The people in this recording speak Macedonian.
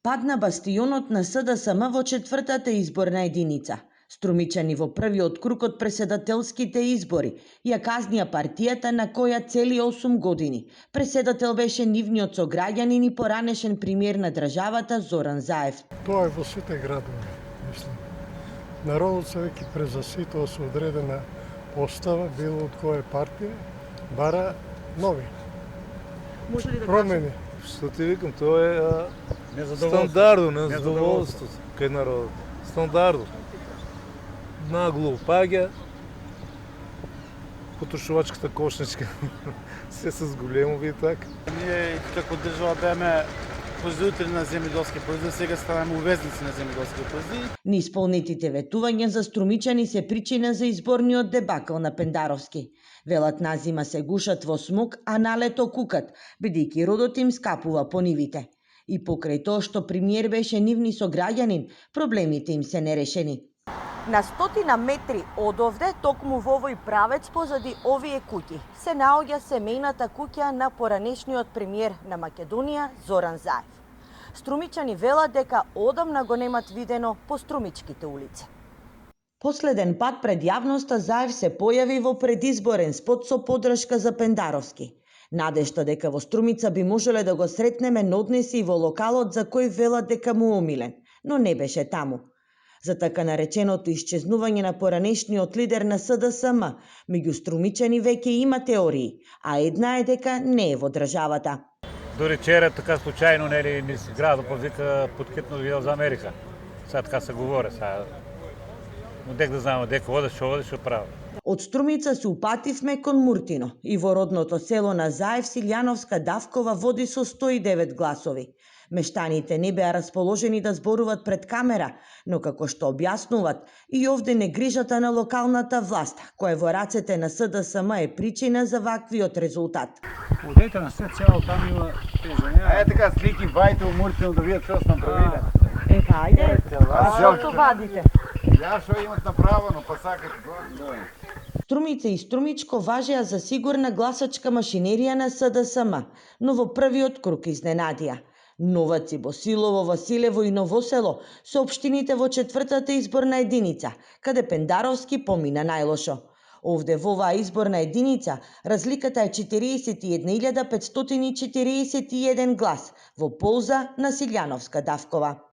Падна бастионот на СДСМ во четвртата изборна единица. Струмичани во првиот круг од преседателските избори ја казнија партијата на која цели 8 години. Преседател беше нивниот сограѓанин и поранешен премиер на државата Зоран Заев. Тоа е во сите градови, мислам. Народот се веќе презаситува со одредена постава, било од која партија, бара нови Може ли да промени. Што ти викам, тоа е стандардно, незадоволство кај народот. Стандардно. Нагло опаѓа потрошувачката кошничка. Се с големови и така. Ние како држава беме производители на земјоделски производи, сега ставаме увезници на земјоделски производи. Неисполнетите ветувања за струмичани се причина за изборниот дебакл на Пендаровски. Велат назима се гушат во смок, а налето кукат, бидејќи родот им скапува по нивите. И покрај тоа што премиер беше нивни сограѓанин, проблемите им се нерешени. На 100 метри одовде, токму во овој правец позади овие куќи, се наоѓа семејната куќа на поранешниот премиер на Македонија Зоран Заев. Струмичани велат дека одамна го немат видено по струмичките улици. Последен пат пред јавноста Заев се појави во предизборен спот со подршка за Пендаровски. Надежта дека во Струмица би можеле да го сретнеме наднеси и во локалот за кој велат дека му омилен, но не беше таму. За така нареченото исчезнување на поранешниот лидер на СДСМ, меѓу струмичани веќе има теории, а една е дека не е во државата. Дори вчера така случајно низ градот повика подкитно видео за Америка. Сега така се говори, сега. Но дек да знаеме дека одеш, што прави. Од Струмица се упативме кон Муртино и во родното село на Заев Силјановска Давкова води со 109 гласови. Мештаните не беа расположени да зборуват пред камера, но како што објаснуват, и овде негрижата на локалната власт, која во рацете на СДСМ е причина за ваквиот резултат. Одете на свет цяло, там има Ајде така слики вајте у Муртино да видат што сме направиле. Хајде, Што вадите? Ја што имат направено, па сакате тоа. Струмица и Струмичко важеа за сигурна гласачка машинерија на СДСМ, но во првиот круг изненадија. Новаци, Босилово, Василево и Новосело се општините во четвртата изборна единица, каде Пендаровски помина најлошо. Овде во оваа изборна единица разликата е 41.541 глас во полза на Силјановска Давкова.